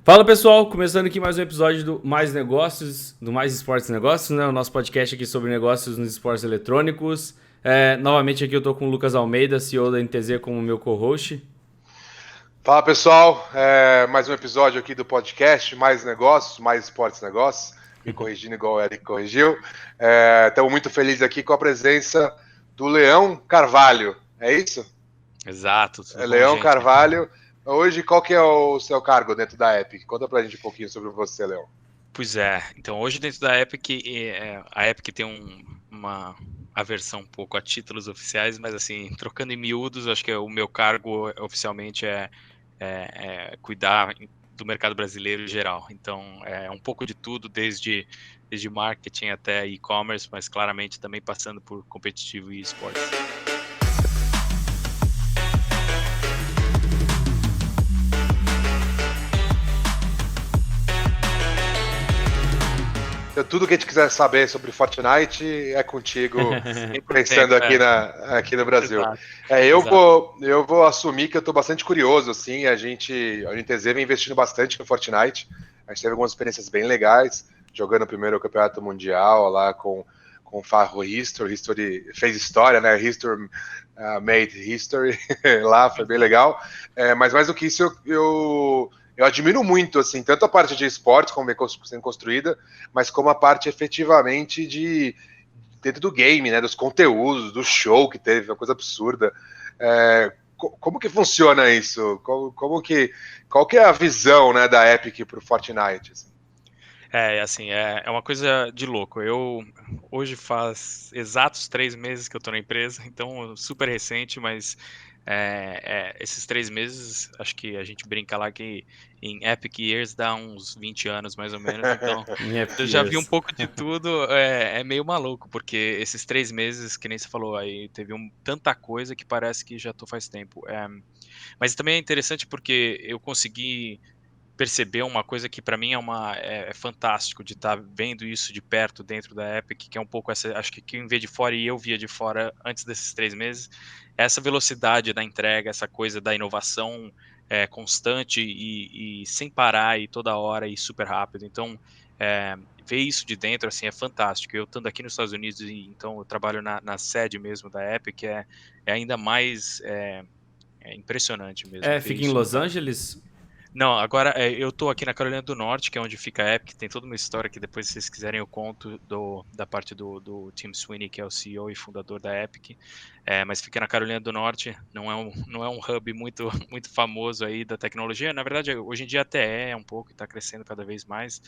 Fala pessoal, começando aqui mais um episódio do Mais Negócios, do Mais Esportes e Negócios, né? O nosso podcast aqui sobre negócios nos esportes eletrônicos. Novamente aqui eu tô com o Lucas Almeida, CEO da NTZ, como meu co-host. Fala pessoal, mais um episódio aqui do podcast, mais negócios, mais esportes e negócios, me corrigindo igual o Eric corrigiu. Estamos muito felizes aqui com a presença do Leão Carvalho, é isso? Exato, tudo bom, Leão gente? Carvalho. Hoje, qual que é o seu cargo dentro da Epic? Conta pra gente um pouquinho sobre você, Leão. Pois é, então hoje dentro da Epic, a Epic tem uma aversão um pouco a títulos oficiais, mas assim, trocando em miúdos, acho que o meu cargo oficialmente é cuidar do mercado brasileiro em geral. Então, é um pouco de tudo, desde marketing até e-commerce, mas claramente também passando por competitivo e esportes. Então, tudo que a gente quiser saber sobre Fortnite é contigo, pensando aqui no Brasil. Exato, Eu vou assumir que eu estou bastante curioso, assim, a NTZ vem investindo bastante no Fortnite, a gente teve algumas experiências bem legais, jogando o primeiro campeonato mundial lá com o Farro History fez história, né? History made history lá, foi bem legal. Mas mais do que isso, eu admiro muito, assim, tanto a parte de esportes, como vem sendo construída, mas como a parte efetivamente de dentro do game, né? Dos conteúdos, do show que teve, uma coisa absurda. Como que funciona isso? Qual que é a visão, né, da Epic para o Fortnite? Assim? Assim, é uma coisa de louco. Eu hoje faz exatos 3 meses que eu tô na empresa, então super recente, mas esses 3 meses, acho que a gente brinca lá que em Epic Years dá uns 20 anos mais ou menos, então eu já vi um pouco de tudo, é meio maluco, porque esses 3 meses, que nem você falou, aí teve tanta coisa que parece que já tô faz tempo. Mas também é interessante porque eu consegui perceber uma coisa que para mim é fantástico de estar vendo isso de perto dentro da Epic, que é um pouco essa, acho que quem vê de fora e eu via de fora antes desses 3 meses, é essa velocidade da entrega, essa coisa da inovação constante e sem parar e toda hora e super rápido. Então, ver isso de dentro assim é fantástico. Eu estando aqui nos Estados Unidos, então eu trabalho na sede mesmo da Epic, é ainda mais impressionante mesmo ver Fica em isso de Los perto. Angeles? Não, agora eu tô aqui na Carolina do Norte, que é onde fica a Epic, tem toda uma história que depois, se vocês quiserem, eu conto da parte do Tim Sweeney, que é o CEO e fundador da Epic, mas fica na Carolina do Norte, não é um hub muito, muito famoso aí da tecnologia, na verdade, hoje em dia até é um pouco, e está crescendo cada vez mais,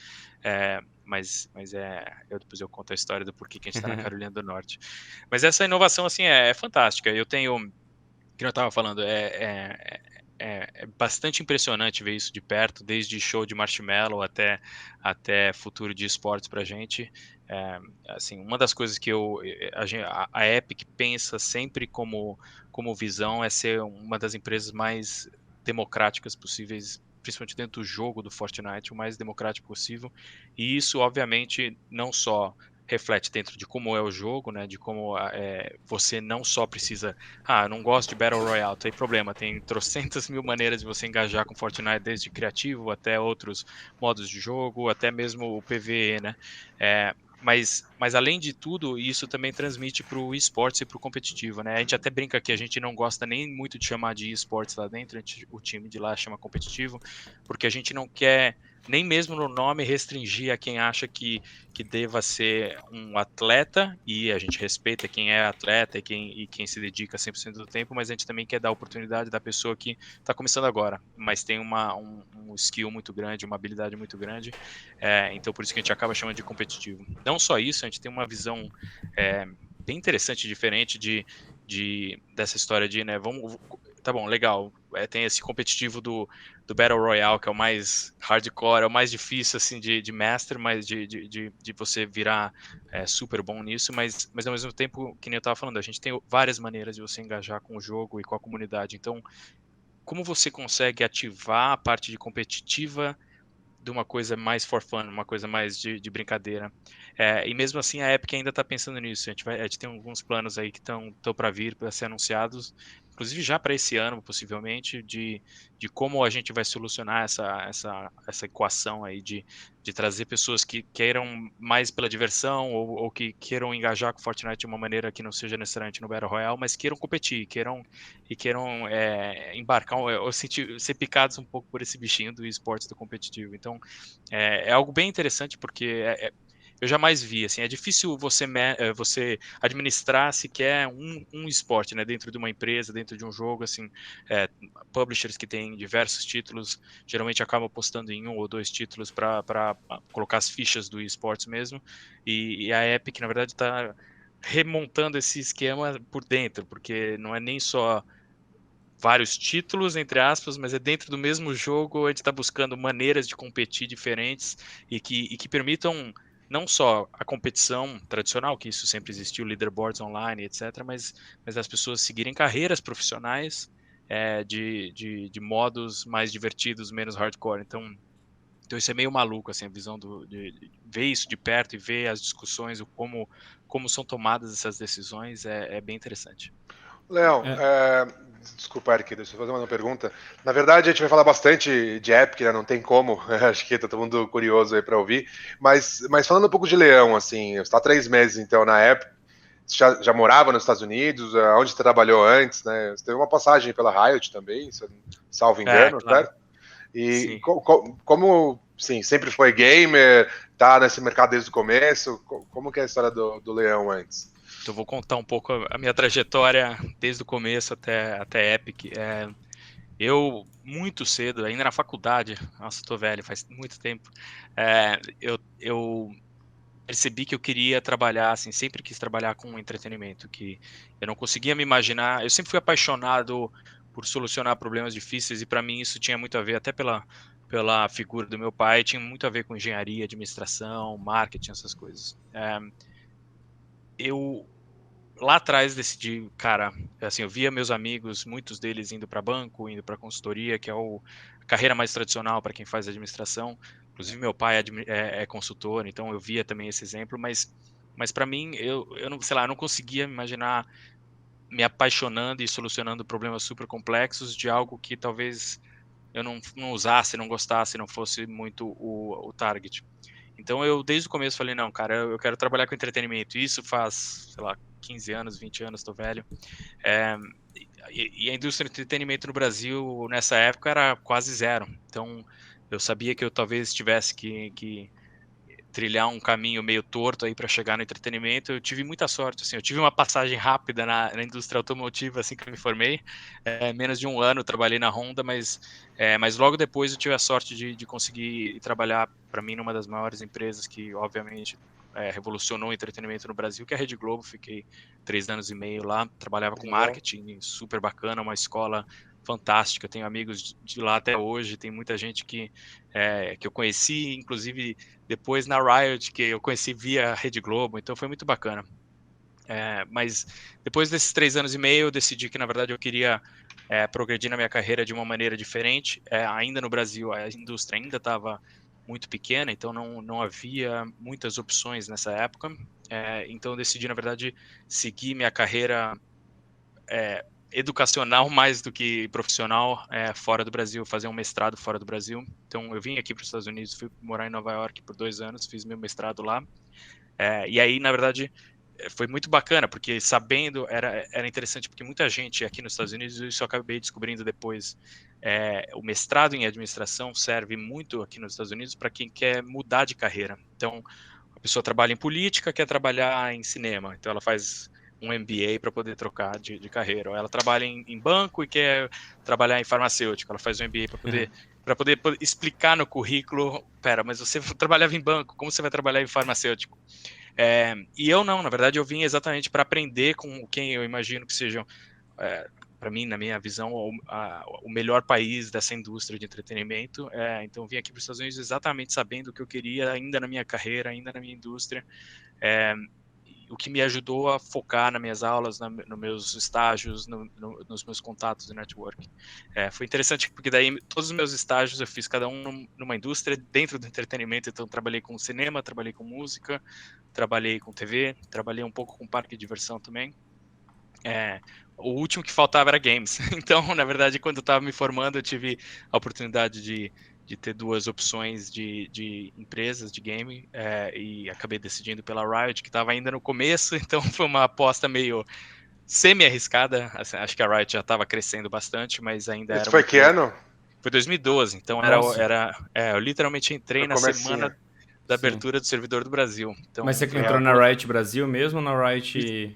depois eu conto a história do porquê que a gente está na Carolina do Norte. Mas essa inovação, assim, é fantástica, eu tenho que eu estava falando, é bastante impressionante ver isso de perto, desde show de Marshmello até futuro de esportes para a gente. Assim, uma das coisas que a Epic pensa sempre como visão é ser uma das empresas mais democráticas possíveis, principalmente dentro do jogo do Fortnite, o mais democrático possível. E isso, obviamente, não só reflete dentro de como é o jogo, né, de como você não só precisa eu não gosto de Battle Royale, tem problema, tem trocentas mil maneiras de você engajar com Fortnite, desde criativo até outros modos de jogo, até mesmo o PvE, né? Mas além de tudo, isso também transmite para o esportes e para o competitivo, né? A gente até brinca que a gente não gosta nem muito de chamar de esportes lá dentro, o time de lá chama competitivo, porque a gente não quer nem mesmo no nome restringir a quem acha que deva ser um atleta, e a gente respeita quem é atleta e quem se dedica 100% do tempo, mas a gente também quer dar a oportunidade da pessoa que está começando agora, mas tem um skill muito grande, uma habilidade muito grande, então por isso que a gente acaba chamando de competitivo. Não só isso, a gente tem uma visão bem interessante, diferente dessa história de, né, tá bom, legal, tem esse competitivo do Battle Royale, que é o mais hardcore, é o mais difícil, assim, de master, mas de você virar super bom nisso, mas ao mesmo tempo, que nem eu tava falando, a gente tem várias maneiras de você engajar com o jogo e com a comunidade, então, como você consegue ativar a parte de competitiva de uma coisa mais for fun, uma coisa mais de brincadeira. E mesmo assim a Epic ainda está pensando nisso. A gente tem alguns planos aí que estão para vir, para ser anunciados. inclusive já para esse ano, possivelmente, de como a gente vai solucionar essa equação aí de trazer pessoas que queiram mais pela diversão ou que queiram engajar com Fortnite de uma maneira que não seja necessariamente no Battle Royale, mas queiram competir, queiram embarcar ou ser picados um pouco por esse bichinho do esportes do competitivo. Então, é algo bem interessante porque eu jamais vi, assim, é difícil você administrar sequer um esporte, né, dentro de uma empresa, dentro de um jogo, assim, publishers que têm diversos títulos, geralmente acabam apostando em 1 ou 2 títulos para colocar as fichas do esportes mesmo, e a Epic, na verdade, está remontando esse esquema por dentro, porque não é nem só vários títulos, entre aspas, mas é dentro do mesmo jogo, a gente está buscando maneiras de competir diferentes e que permitam não só a competição tradicional, que isso sempre existiu, leaderboards online, etc., mas as pessoas seguirem carreiras profissionais de modos mais divertidos, menos hardcore. Então isso é meio maluco, assim, a visão de ver isso de perto e ver as discussões, como são tomadas essas decisões, é bem interessante. Léo, É, desculpa, Eric, deixa eu fazer uma pergunta. Na verdade, a gente vai falar bastante de Epic, né? Não tem como. Acho que tá todo mundo curioso aí para ouvir. Mas falando um pouco de Leão, assim, você está há 3 meses então na Epic. Você já morava nos Estados Unidos? Onde você trabalhou antes, né? Você teve uma passagem pela Riot também, se eu salvo engano, Claro, certo? E sim. como, sim, sempre foi gamer, tá nesse mercado desde o começo? Como que é a história do Leão antes? Então, vou contar um pouco a minha trajetória desde o começo até Epic. Eu, muito cedo, ainda na faculdade, nossa, tô velho, faz muito tempo, eu percebi que eu queria trabalhar, assim, sempre quis trabalhar com entretenimento, que eu não conseguia me imaginar. Eu sempre fui apaixonado por solucionar problemas difíceis, e para mim isso tinha muito a ver, até pela figura do meu pai, tinha muito a ver com engenharia, administração, marketing, essas coisas. Eu lá atrás decidi, cara, assim, eu via meus amigos, muitos deles indo para banco, indo para consultoria, que é a carreira mais tradicional para quem faz administração. Inclusive meu pai é consultor, então eu via também esse exemplo, mas para mim eu não, sei lá, eu não conseguia me imaginar me apaixonando e solucionando problemas super complexos de algo que talvez eu não usasse, não gostasse, não fosse muito o target. Então eu desde o começo falei, não, cara, eu quero trabalhar com entretenimento. Isso faz, sei lá, 15 anos, 20 anos, tô velho. É, e a indústria de entretenimento no Brasil nessa época era quase zero. Então eu sabia que eu talvez tivesse que trilhar um caminho meio torto aí para chegar no entretenimento. Eu tive muita sorte, assim, eu tive uma passagem rápida na indústria automotiva assim que eu me formei, menos de um ano eu trabalhei na Honda, mas logo depois eu tive a sorte de conseguir trabalhar para mim numa das maiores empresas que obviamente revolucionou o entretenimento no Brasil, que é a Rede Globo. Fiquei 3 anos e meio lá, trabalhava com Legal. marketing, super bacana, uma escola fantástica. Tenho amigos de lá até hoje, tem muita gente que eu conheci, inclusive depois na Riot, que eu conheci via Rede Globo, então foi muito bacana. Mas depois desses 3 anos e meio, eu decidi que, na verdade, eu queria progredir na minha carreira de uma maneira diferente. Ainda no Brasil, a indústria ainda estava muito pequena, então não havia muitas opções nessa época. Então eu decidi, na verdade, seguir minha carreira educacional mais do que profissional fora do Brasil, fazer um mestrado fora do Brasil. Então eu vim aqui para os Estados Unidos, fui morar em Nova York por 2 anos, fiz meu mestrado lá. E aí, na verdade, foi muito bacana, porque sabendo, era interessante, porque muita gente aqui nos Estados Unidos, isso eu acabei descobrindo depois, o mestrado em administração serve muito aqui nos Estados Unidos para quem quer mudar de carreira. Então, a pessoa trabalha em política, quer trabalhar em cinema, então ela faz um MBA para poder trocar de carreira. Ou ela trabalha em banco e quer trabalhar em farmacêutico, ela faz um MBA para poder explicar no currículo, pera, mas você trabalhava em banco, como você vai trabalhar em farmacêutico? E eu não, na verdade eu vim exatamente para aprender com quem eu imagino que sejam, para mim, na minha visão, o melhor país dessa indústria de entretenimento. Então eu vim aqui para os Estados Unidos exatamente sabendo o que eu queria ainda na minha carreira, ainda na minha indústria, o que me ajudou a focar nas minhas aulas, nos meus estágios, nos meus contatos de networking. Foi interessante porque daí todos os meus estágios eu fiz cada um numa indústria dentro do entretenimento. Então trabalhei com cinema, trabalhei com música, trabalhei com TV, trabalhei um pouco com parque de diversão também. o último que faltava era games. Então, na verdade, quando eu estava me formando, eu tive a oportunidade de ter duas opções de empresas de game, e acabei decidindo pela Riot, que estava ainda no começo, então foi uma aposta meio semi-arriscada. Assim, acho que a Riot já estava crescendo bastante, mas ainda Isso era foi muito que novo. ano? Foi 2012, então Nossa, eu literalmente entrei No na semana comecinho. da sim. abertura do servidor do Brasil. Mas Então você foi entrou na agosto. Riot Brasil mesmo ou na Riot...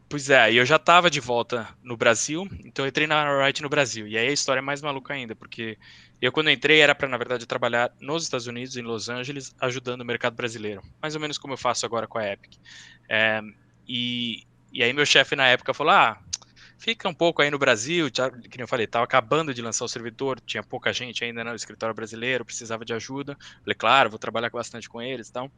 Pois é, e eu já estava de volta no Brasil, então eu entrei na Riot no Brasil. E aí a história é mais maluca ainda, porque eu quando eu entrei era para, na verdade, trabalhar nos Estados Unidos, em Los Angeles, ajudando o mercado brasileiro. Mais ou menos como eu faço agora com a Epic. É, e aí meu chefe na época falou, fica um pouco aí no Brasil, já, que nem eu falei, estava acabando de lançar o servidor, tinha pouca gente ainda no escritório brasileiro, precisava de ajuda. Falei, claro, vou trabalhar bastante com eles e tal.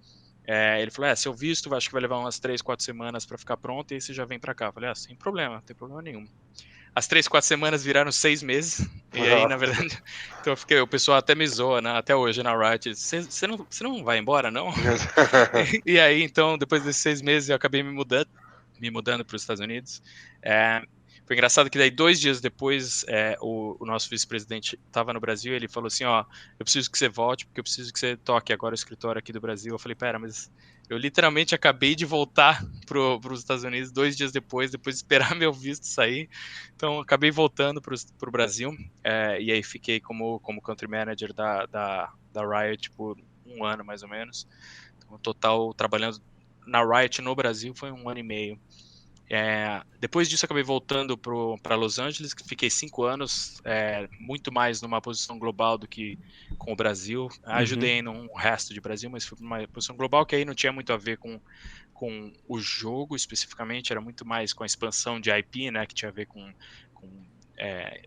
Ele falou, seu visto acho que vai levar umas 3, 4 semanas para ficar pronto e aí você já vem para cá. Eu falei, sem problema, não tem problema nenhum. As 3, 4 semanas viraram 6 meses, e aí, na Nossa. verdade, então o pessoal até me zoa, né, até hoje na Riot, você não vai embora, não? E aí, então, depois desses 6 meses, eu acabei me mudando para os Estados Unidos. Foi engraçado que daí 2 dias depois, o nosso vice-presidente estava no Brasil, ele falou assim, eu preciso que você volte, porque eu preciso que você toque agora o escritório aqui do Brasil. Eu falei, pera, mas eu literalmente acabei de voltar para os Estados Unidos 2 dias depois de esperar meu visto sair. Então, acabei voltando para o Brasil, e aí fiquei como country manager da Riot por 1 ano, mais ou menos. Então, no total, trabalhando na Riot no Brasil foi 1 ano e meio. Depois disso, acabei voltando para Los Angeles, que fiquei 5 anos, muito mais numa posição global do que com o Brasil. Uhum. Ajudei no resto de Brasil, mas foi uma posição global que aí não tinha muito a ver com o jogo especificamente, era muito mais com a expansão de IP, né, que tinha a ver com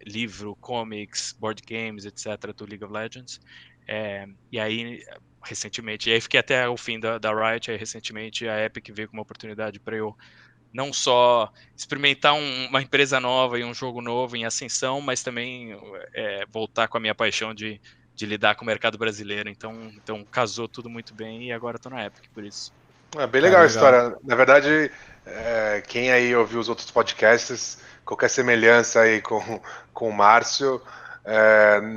livro, comics, board games, etc., do League of Legends. E aí, recentemente, e aí fiquei até o fim da Riot, aí recentemente a Epic veio com uma oportunidade para eu não só experimentar uma empresa nova e um jogo novo em ascensão, mas também voltar com a minha paixão de lidar com o mercado brasileiro. Então casou tudo muito bem e agora estou na Epic, por isso. É bem Cara, legal a legal. história. Na verdade, quem aí ouviu os outros podcasts, qualquer semelhança aí com o Márcio,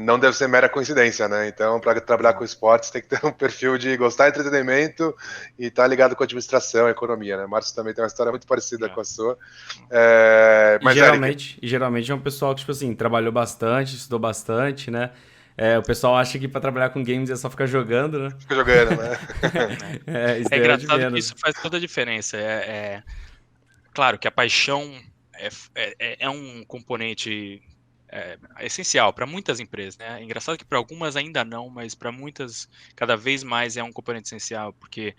não deve ser mera coincidência, né? Então, para trabalhar com esportes, tem que ter um perfil de gostar de entretenimento e estar ligado com administração e economia, né? O Márcio também tem uma história muito parecida com a sua. E Mas, Eric, geralmente é um pessoal que, tipo assim, trabalhou bastante, estudou bastante, né? O pessoal acha que pra trabalhar com games é só ficar jogando, né? fica jogando, né? Isso É daí é o de engraçado que menos. isso faz toda a diferença. Claro que a paixão é um componente essencial para muitas empresas, né? É engraçado que para algumas ainda não, mas para muitas cada vez mais é um componente essencial, porque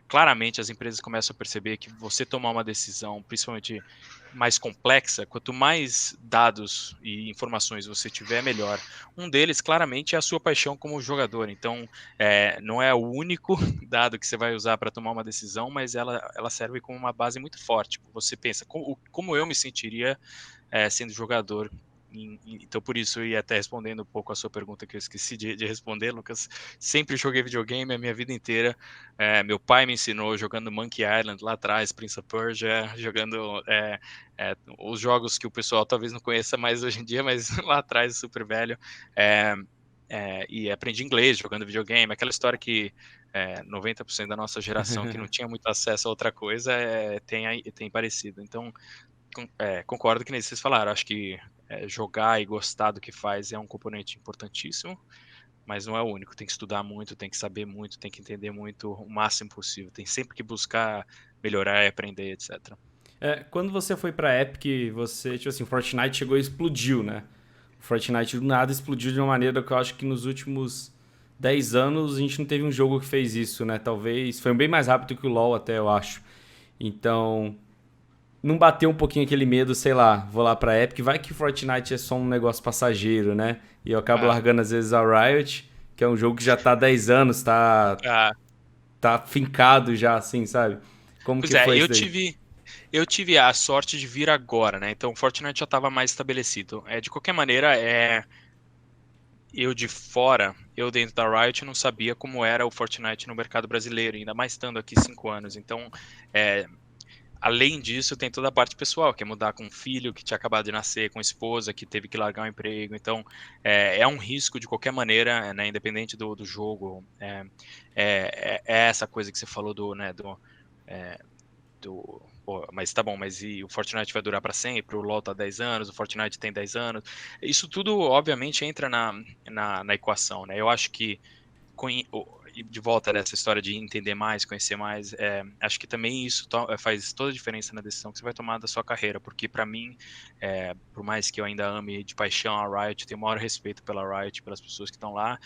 claramente as empresas começam a perceber que você tomar uma decisão, principalmente mais complexa, quanto mais dados e informações você tiver, melhor. Um deles, claramente, é a sua paixão como jogador. Então, não é o único dado que você vai usar para tomar uma decisão, mas ela serve como uma base muito forte. Você pensa, como eu me sentiria sendo jogador? Então, por isso, e até respondendo um pouco a sua pergunta que eu esqueci de responder, Lucas, sempre joguei videogame a minha vida inteira. Meu pai me ensinou jogando Monkey Island lá atrás, Prince of Persia, jogando os jogos que o pessoal talvez não conheça mais hoje em dia, mas lá atrás, super velho. E aprendi inglês jogando videogame, aquela história que 90% da nossa geração que não tinha muito acesso a outra coisa tem parecido. Então, concordo que nem vocês falaram, acho que jogar e gostar do que faz é um componente importantíssimo, mas não é o único, tem que estudar muito, tem que saber muito, tem que entender muito o máximo possível, tem sempre que buscar melhorar e aprender, etc. Quando você foi pra Epic, você, tipo assim, Fortnite chegou e explodiu, né? Fortnite do nada explodiu de uma maneira que eu acho que nos últimos 10 anos a gente não teve um jogo que fez isso, né? Talvez foi bem mais rápido que o LoL até, eu acho. Então, não bateu um pouquinho aquele medo, sei lá, vou lá pra Epic, vai que Fortnite é só um negócio passageiro, né? E eu acabo Ah, largando às vezes a Riot, que é um jogo que já tá há 10 anos, ah, tá fincado já, assim, sabe? Como pois que foi eu isso daí? tive a sorte de vir agora, né? Então o Fortnite já estava mais estabelecido. De qualquer maneira, eu de fora, eu dentro da Riot não sabia como era o Fortnite no mercado brasileiro, ainda mais estando aqui 5 anos. Então, é, além disso, tem toda a parte pessoal, que é mudar com um filho que tinha acabado de nascer, com esposa que teve que largar o emprego. Então, é um risco de qualquer maneira, né, independente do jogo. É essa coisa que você falou é, pô, mas tá bom, mas e o Fortnite vai durar para sempre? O LoL tá 10 anos, o Fortnite tem 10 anos. Isso tudo, obviamente, entra na equação, né? Eu acho que e de volta nessa história de entender mais, conhecer mais, acho que também isso faz toda a diferença na decisão que você vai tomar da sua carreira, porque para mim, por mais que eu ainda ame de paixão a Riot, tenho o maior respeito pela Riot, pelas pessoas que estão lá,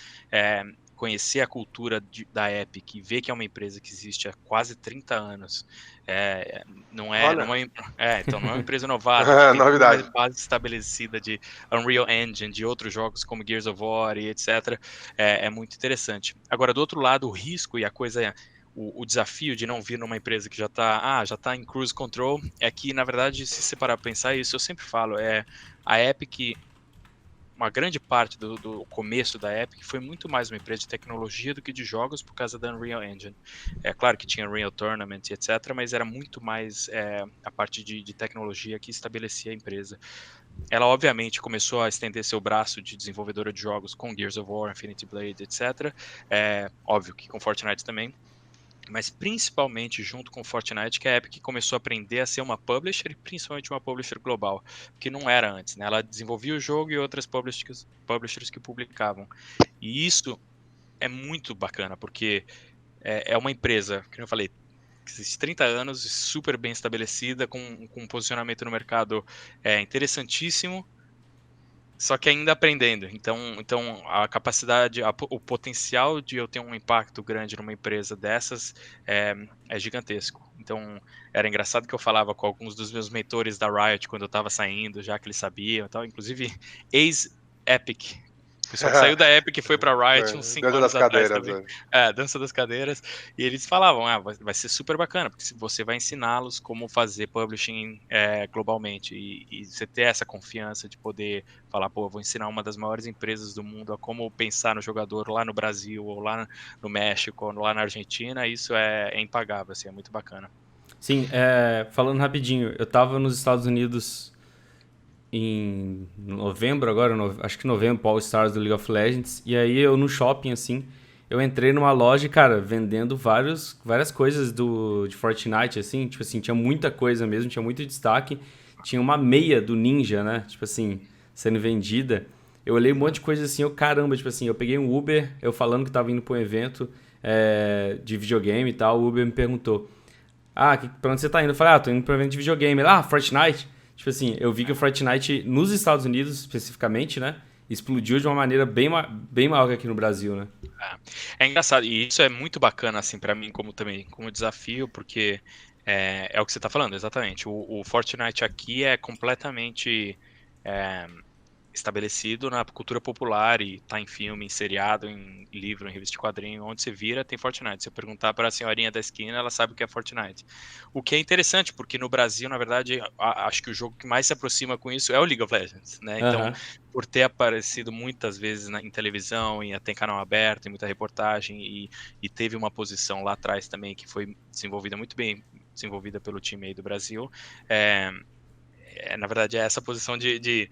conhecer a cultura da Epic e ver que é uma empresa que existe há quase 30 anos, é, não é, Olha, não é, então não é uma empresa novata, que tem toda uma novidade. base estabelecida de Unreal Engine, de outros jogos como Gears of War e etc. É muito interessante. Agora, do outro lado, o risco e a coisa, o desafio de não vir numa empresa que já tá em cruise control, é que, na verdade, se você parar pra pensar isso, eu sempre falo, a Epic, uma grande parte do começo da Epic foi muito mais uma empresa de tecnologia do que de jogos por causa da Unreal Engine. É claro que tinha Unreal Tournament e etc, mas era muito mais a parte de tecnologia que estabelecia a empresa. Ela, obviamente, começou a estender seu braço de desenvolvedora de jogos com Gears of War, Infinity Blade, etc. Óbvio que com Fortnite também, mas principalmente junto com Fortnite, que a Epic começou a aprender a ser uma publisher, e principalmente uma publisher global, que não era antes, né? Ela desenvolvia o jogo e outras publishers que publicavam. E isso é muito bacana, porque é uma empresa, que eu falei, que existe 30 anos, super bem estabelecida, com um posicionamento no mercado interessantíssimo, só que ainda aprendendo. Então a capacidade, o potencial de eu ter um impacto grande numa empresa dessas é gigantesco. Então era engraçado que eu falava com alguns dos meus mentores da Riot quando eu estava saindo, já que eles sabiam, e tal, inclusive ex-Epic. O pessoal que saiu da Epic e foi pra Riot uns 5 Dança das anos atrás cadeiras. também. Dança das cadeiras. E eles falavam, vai ser super bacana, porque você vai ensiná-los como fazer publishing globalmente. E você ter essa confiança de poder falar, pô, eu vou ensinar uma das maiores empresas do mundo a como pensar no jogador lá no Brasil, ou lá no México, ou lá na Argentina, isso é impagável, assim, é muito bacana. Sim, falando rapidinho, eu tava nos Estados Unidos em novembro agora, acho que novembro, All Stars do League of Legends, e aí eu no shopping, assim, eu entrei numa loja, cara, vendendo várias coisas de Fortnite, assim, tipo assim, tinha muita coisa mesmo, tinha muito destaque, tinha uma meia do Ninja, né, tipo assim, sendo vendida. Eu olhei um monte de coisa assim, caramba, tipo assim, eu peguei um Uber, eu falando que tava indo pra um evento de videogame e tal, o Uber me perguntou, pra onde você tá indo? Eu falei, tô indo pra um evento de videogame. Ele, Fortnite? Tipo assim, eu vi que o Fortnite, nos Estados Unidos especificamente, né, explodiu de uma maneira bem maior que aqui no Brasil, né? É engraçado, e isso é muito bacana, assim, para mim, como desafio, porque é o que você tá falando, exatamente. O Fortnite aqui é completamente é, estabelecido na cultura popular e tá em filme, em seriado, em livro, em revista de quadrinho, onde você vira tem Fortnite. Se eu perguntar para a senhorinha da esquina, ela sabe o que é Fortnite. O que é interessante, porque no Brasil, na verdade, acho que o jogo que mais se aproxima com isso é o League of Legends, né? Então, Aham. por ter aparecido muitas vezes em televisão, e tem canal aberto, em muita reportagem, e teve uma posição lá atrás também que foi desenvolvida muito bem, desenvolvida pelo time aí do Brasil, na verdade, é essa posição de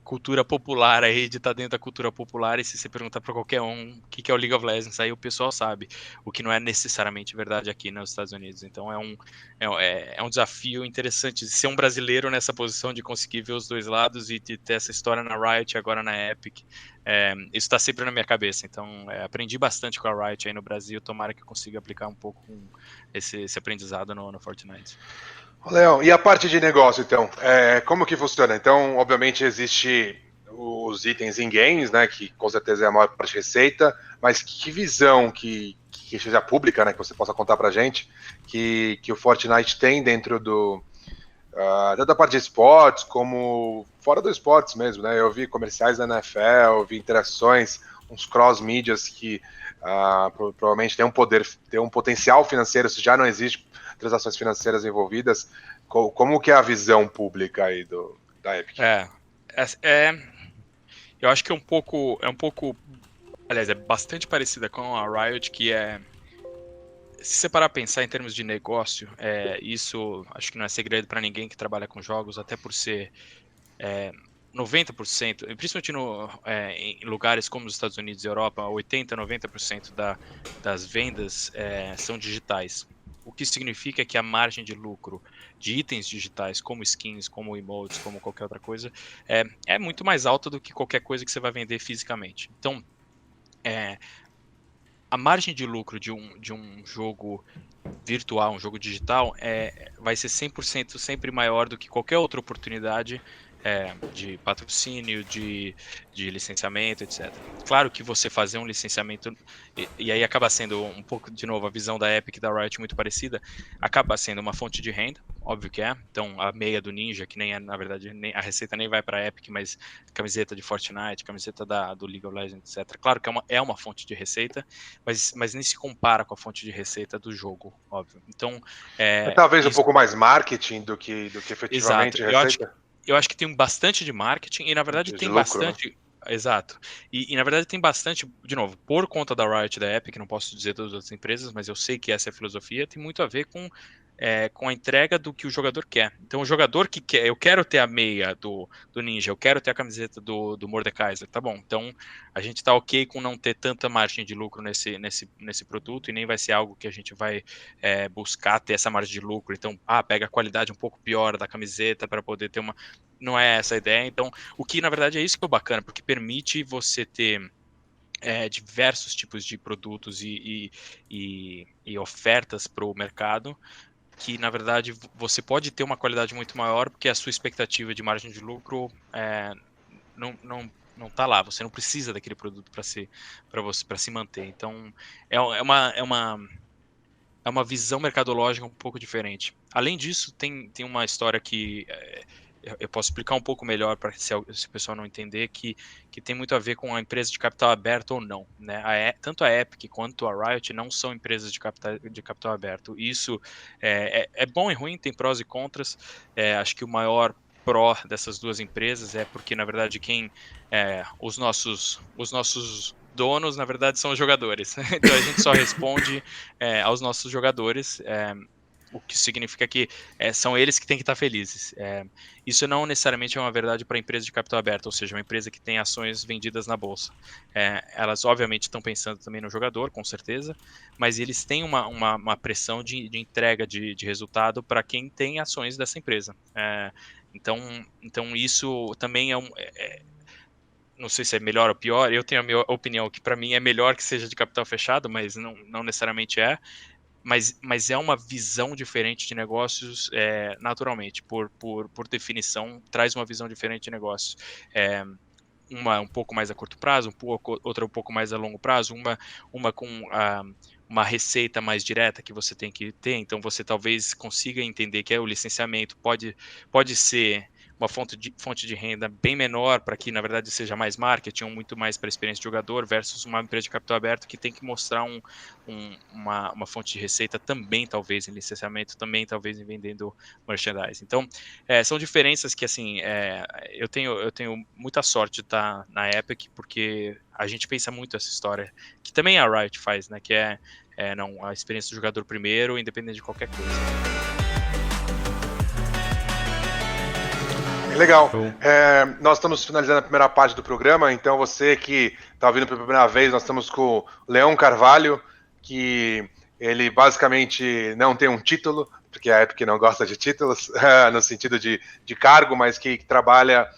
cultura popular aí, de estar dentro da cultura popular, e se você perguntar para qualquer um o que é o League of Legends, aí o pessoal sabe, o que não é necessariamente verdade aqui nos Estados Unidos. Então é um desafio interessante de ser um brasileiro nessa posição, de conseguir ver os dois lados e de ter essa história na Riot e agora na Epic. Isso está sempre na minha cabeça, então aprendi bastante com a Riot aí no Brasil, tomara que eu consiga aplicar um pouco esse aprendizado no Fortnite. Leão, e a parte de negócio, então? Como que funciona? Então, obviamente, existe os itens em games, né? Que com certeza é a maior parte de receita, mas que visão que seja pública, né? Que você possa contar pra gente, que o Fortnite tem dentro tanto da parte de esportes, como fora do esportes mesmo, né? Eu vi comerciais da NFL, eu vi interações, uns cross-mídias que provavelmente tem um potencial financeiro, se já não existe transações financeiras envolvidas. Como que é a visão pública aí da Epic? Eu acho que é um pouco, aliás, é bastante parecida com a Riot, que se você parar a pensar em termos de negócio, isso acho que não é segredo para ninguém que trabalha com jogos, até por ser 90%, principalmente em lugares como os Estados Unidos e Europa, 80, 90% das vendas são digitais. O que significa que a margem de lucro de itens digitais, como skins, como emotes, como qualquer outra coisa, é muito mais alta do que qualquer coisa que você vai vender fisicamente. Então, a margem de lucro de um jogo virtual, um jogo digital, vai ser 100% sempre maior do que qualquer outra oportunidade de patrocínio, de licenciamento, etc. Claro que você fazer um licenciamento, e aí acaba sendo um pouco, de novo, a visão da Epic e da Riot muito parecida, acaba sendo uma fonte de renda, óbvio que é. Então, a meia do Ninja, que nem na verdade, a receita nem vai para a Epic, mas camiseta de Fortnite, camiseta do League of Legends, etc. Claro que é uma fonte de receita, mas nem se compara com a fonte de receita do jogo, óbvio. Então, Talvez um pouco mais marketing do que exato. efetivamente receita. Eu acho que tem bastante de marketing e, na verdade, De tem lucro, né? bastante. Exato. E, na verdade, tem bastante, de novo, por conta da Riot e da Epic, não posso dizer das outras empresas, mas eu sei que essa é a filosofia, tem muito a ver com a entrega do que o jogador quer. Então, o jogador que quer, eu quero ter a meia do Ninja, eu quero ter a camiseta do Mordekaiser, tá bom. Então, a gente tá ok com não ter tanta margem de lucro nesse produto e nem vai ser algo que a gente vai buscar ter essa margem de lucro. Então, pega a qualidade um pouco pior da camiseta para poder ter uma... Não é essa a ideia. Então, o que, na verdade, é isso que é bacana, porque permite você ter diversos tipos de produtos e ofertas para o mercado, que na verdade você pode ter uma qualidade muito maior, porque a sua expectativa de margem de lucro não está lá. Você não precisa daquele produto para se manter. Então é uma visão mercadológica um pouco diferente. Além disso, tem uma história que eu posso explicar um pouco melhor para se o pessoal não entender, que tem muito a ver com a empresa de capital aberto ou não, né? Tanto a Epic quanto a Riot não são empresas de capital aberto. Isso é bom e ruim, tem prós e contras. Acho que o maior pró dessas duas empresas é porque, na verdade, os nossos donos, na verdade, são os jogadores. Então a gente só responde aos nossos jogadores, o que significa que são eles que têm que estar felizes. Isso não necessariamente é uma verdade para a empresa de capital aberto, ou seja, uma empresa que tem ações vendidas na bolsa. Elas, obviamente, estão pensando também no jogador, com certeza, mas eles têm uma pressão de entrega de resultado para quem tem ações dessa empresa. Então isso também não sei se é melhor ou pior, eu tenho a minha opinião, que para mim é melhor que seja de capital fechado, mas não necessariamente é. Mas é uma visão diferente de negócios, naturalmente, por definição, traz uma visão diferente de negócios. Uma um pouco mais a curto prazo, outra um pouco mais a longo prazo, uma com uma receita mais direta que você tem que ter, então você talvez consiga entender que o licenciamento pode ser uma fonte de renda bem menor, para que, na verdade, seja mais marketing, ou muito mais para a experiência de jogador, versus uma empresa de capital aberto que tem que mostrar uma fonte de receita também, talvez, em licenciamento, também, talvez, em vendendo merchandise. Então, são diferenças que, assim, eu tenho muita sorte de estar na Epic, porque a gente pensa muito essa história, que também a Riot faz, né, que não, a experiência do jogador primeiro, independente de qualquer coisa. Legal. Nós estamos finalizando a primeira parte do programa, então você que está ouvindo pela primeira vez, nós estamos com o Leão Carvalho, que ele basicamente não tem um título, porque a Epic não gosta de títulos, no sentido de cargo, mas que trabalha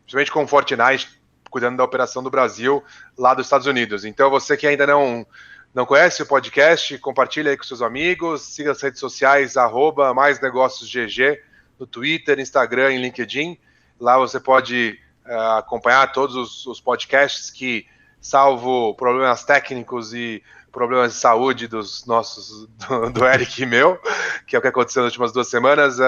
principalmente com Fortnite, cuidando da operação do Brasil lá dos Estados Unidos. Então você que ainda não conhece o podcast, compartilha aí com seus amigos, siga as redes sociais, @maisnegóciosgg, no Twitter, Instagram e LinkedIn. Lá você pode acompanhar todos os podcasts que, salvo problemas técnicos e problemas de saúde dos nossos, do Eric e meu, que é o que aconteceu nas últimas 2 semanas,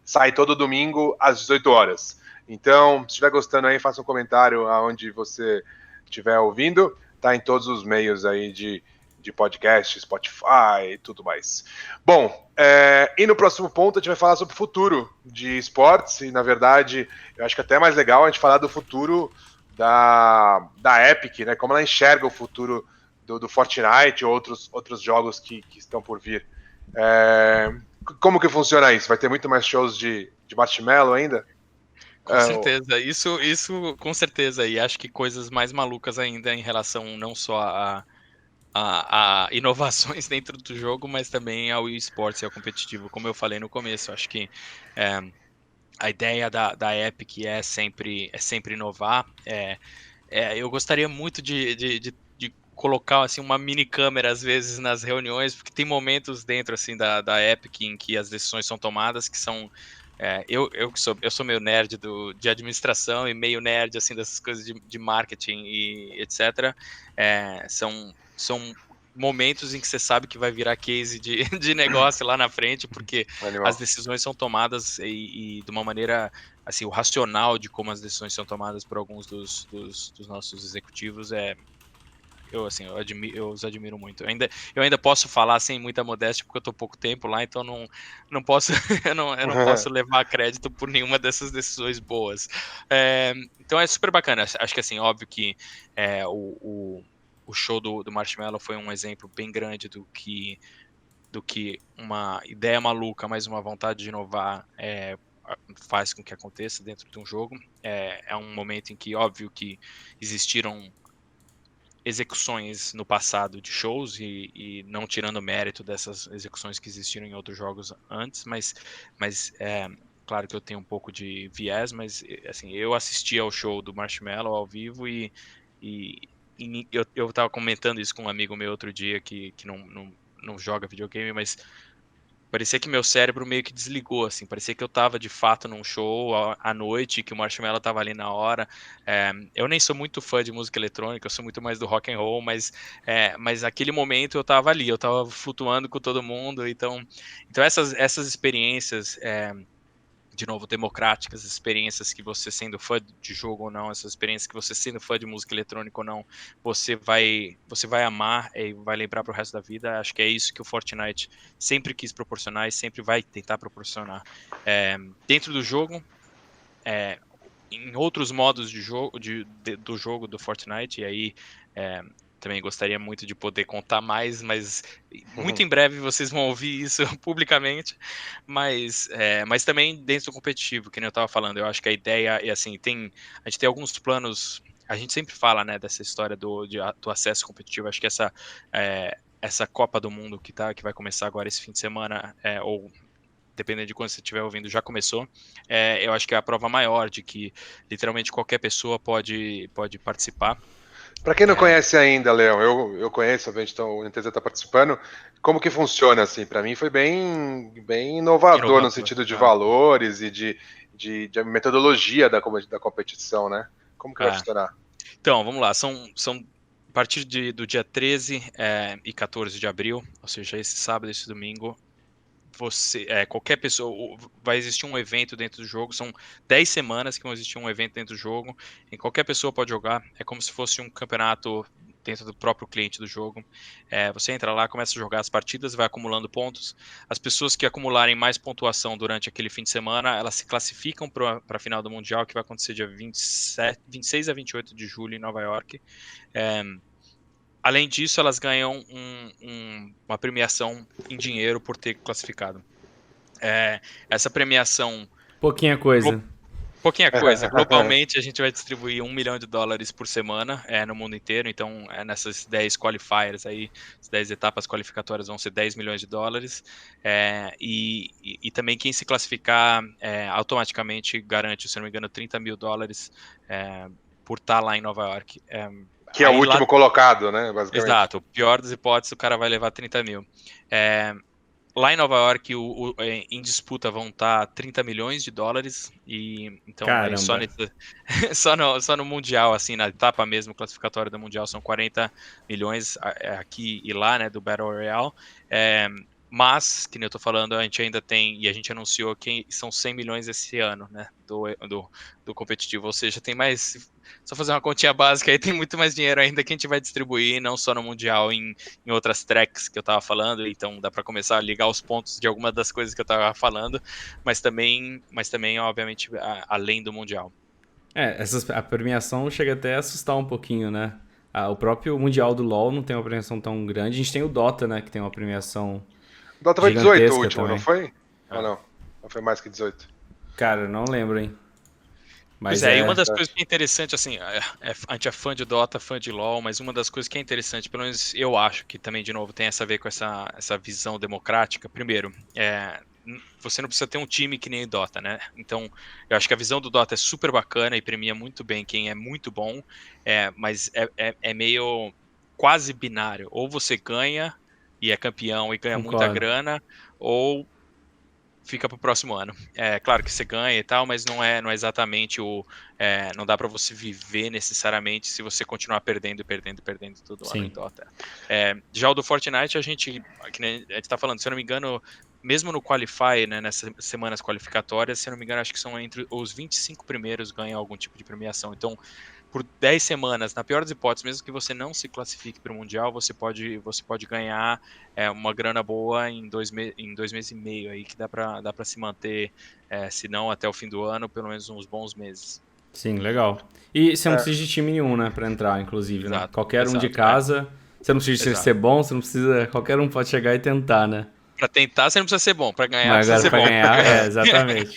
sai todo domingo às 18 horas. Então, se estiver gostando aí, faça um comentário aonde você estiver ouvindo. Tá em todos os meios aí de podcast, Spotify e tudo mais. Bom, e no próximo ponto a gente vai falar sobre o futuro de esportes, e na verdade eu acho que até é mais legal a gente falar do futuro da Epic, né? Como ela enxerga o futuro do Fortnite ou outros jogos que estão por vir. Como que funciona isso? Vai ter muito mais shows de Marshmello ainda? Com certeza, isso com certeza, e acho que coisas mais malucas ainda em relação não só a inovações dentro do jogo, mas também ao esportes e ao competitivo, como eu falei no começo. Acho que a ideia da Epic é sempre inovar. Eu gostaria muito de colocar assim uma mini câmera às vezes nas reuniões, porque tem momentos dentro assim da Epic em que as decisões são tomadas que são eu sou meio nerd de administração e meio nerd assim dessas coisas de marketing e etc. São momentos em que você sabe que vai virar case de negócio lá na frente, porque Animal. as decisões são tomadas e de uma maneira assim, o racional de como as decisões são tomadas por alguns dos nossos executivos eu os admiro muito. Eu ainda posso falar sem muita modéstia porque eu tô pouco tempo lá, então não posso eu não posso levar crédito por nenhuma dessas decisões boas. Então é super bacana. Acho que assim, óbvio que o show do Marshmello foi um exemplo bem grande do que uma ideia maluca, mas uma vontade de inovar faz com que aconteça dentro de um jogo. É um momento em que, óbvio que existiram execuções no passado de shows e não tirando mérito dessas execuções que existiram em outros jogos antes, mas claro que eu tenho um pouco de viés, mas assim, eu assisti ao show do Marshmello ao vivo e eu tava comentando isso com um amigo meu outro dia que não joga videogame, mas parecia que meu cérebro meio que desligou, assim, parecia que eu tava de fato num show à noite, que o Marshmello tava ali na hora. Eu nem sou muito fã de música eletrônica, eu sou muito mais do rock and roll, mas naquele momento eu tava ali, eu tava flutuando com todo mundo, então essas experiências, de novo, democráticas, experiências que você sendo fã de jogo ou não, essas experiências que você sendo fã de música eletrônica ou não, você vai amar e vai lembrar pro resto da vida. Acho que é isso que o Fortnite sempre quis proporcionar e sempre vai tentar proporcionar. Dentro do jogo, em outros modos de jogo, do jogo do Fortnite, e aí também gostaria muito de poder contar mais, mas muito em breve vocês vão ouvir isso publicamente, mas também dentro do competitivo, que nem eu estava falando, eu acho que a ideia é assim, a gente tem alguns planos, a gente sempre fala, né, dessa história do acesso competitivo, acho que essa Copa do Mundo que vai começar agora esse fim de semana, ou dependendo de quando você estiver ouvindo, já começou. Eu acho que é a prova maior de que literalmente qualquer pessoa pode participar. Para quem não conhece ainda, Leão, eu conheço, a gente então, o NTZ está participando. Como que funciona assim? Para mim foi bem inovador no sentido de valores e de metodologia da competição, né? Como que vai funcionar? Então, vamos lá. São a partir do dia 13 e 14 de abril, ou seja, esse sábado e esse domingo, qualquer pessoa, vai existir um evento dentro do jogo, são 10 semanas que vão existir um evento dentro do jogo, e qualquer pessoa pode jogar, é como se fosse um campeonato dentro do próprio cliente do jogo. Você entra lá, começa a jogar as partidas, vai acumulando pontos, as pessoas que acumularem mais pontuação durante aquele fim de semana, elas se classificam para a final do Mundial, que vai acontecer dia 26 a 28 de julho em Nova York. Além disso, elas ganham uma premiação em dinheiro por ter classificado. Essa premiação... Pouquinha coisa. Pouquinha coisa. Globalmente, a gente vai distribuir $1 milhão por semana no mundo inteiro. Então, nessas 10 qualifiers aí, as 10 etapas qualificatórias vão ser $10 milhões. E também quem se classificar automaticamente garante, se não me engano, $30 mil por estar lá em Nova York. Que é o último colocado, né? Basicamente. Exato. Pior das hipóteses, o cara vai levar 30 mil. Lá em Nova York, em disputa vão estar $30 milhões. E então aí só no Mundial, assim, na etapa mesmo classificatória do Mundial, são 40 milhões aqui e lá, né, do Battle Royale. Mas, que nem eu tô falando, a gente ainda tem, e a gente anunciou que são 100 milhões esse ano, né, do competitivo, ou seja, tem mais, só fazer uma continha básica aí, tem muito mais dinheiro ainda que a gente vai distribuir, não só no Mundial, em outras tracks que eu tava falando, então dá para começar a ligar os pontos de alguma das coisas que eu tava falando, mas também obviamente, além do Mundial. A premiação chega até a assustar um pouquinho, né? O próprio Mundial do LoL não tem uma premiação tão grande. A gente tem o Dota, né, que tem uma premiação O Dota foi 18 o gigantesca último, não também. foi? Ou Ah. não? Não foi mais que 18? Cara, eu não lembro, hein. Pois Mas é, e uma é... das coisas que é interessante, assim, a gente é fã de Dota, fã de LoL, mas uma das coisas que é interessante, pelo menos eu acho que também, de novo, tem essa a ver com essa visão democrática. Primeiro, você não precisa ter um time que nem o Dota, né? Então, eu acho que a visão do Dota é super bacana e premia muito bem quem é muito bom, mas é meio quase binário. Ou você ganha e é campeão e ganha muita Concordo. grana, ou fica pro próximo ano. É claro que você ganha e tal, mas não é exatamente não dá para você viver necessariamente se você continuar perdendo, perdendo, perdendo todo ano em Sim. Dota. Já o do Fortnite, que nem a gente tá falando, se eu não me engano, mesmo no Qualify, né, nessas semanas qualificatórias, se eu não me engano, acho que são entre os 25 primeiros ganham algum tipo de premiação. Então, por 10 semanas, na pior das hipóteses, mesmo que você não se classifique para o Mundial, você pode ganhar uma grana boa em 2 meses e meio aí, que dá para se manter, se não até o fim do ano, pelo menos uns bons meses. Sim, legal. E você não É, precisa de time nenhum, né, pra entrar, inclusive, né? Exato, Qualquer um de exato, casa. Você não precisa exato. ser bom, você não precisa... Qualquer um pode chegar e tentar, né? Para tentar, você não precisa ser bom, para ganhar, Mas precisa agora ser pra bom. ganhar, exatamente.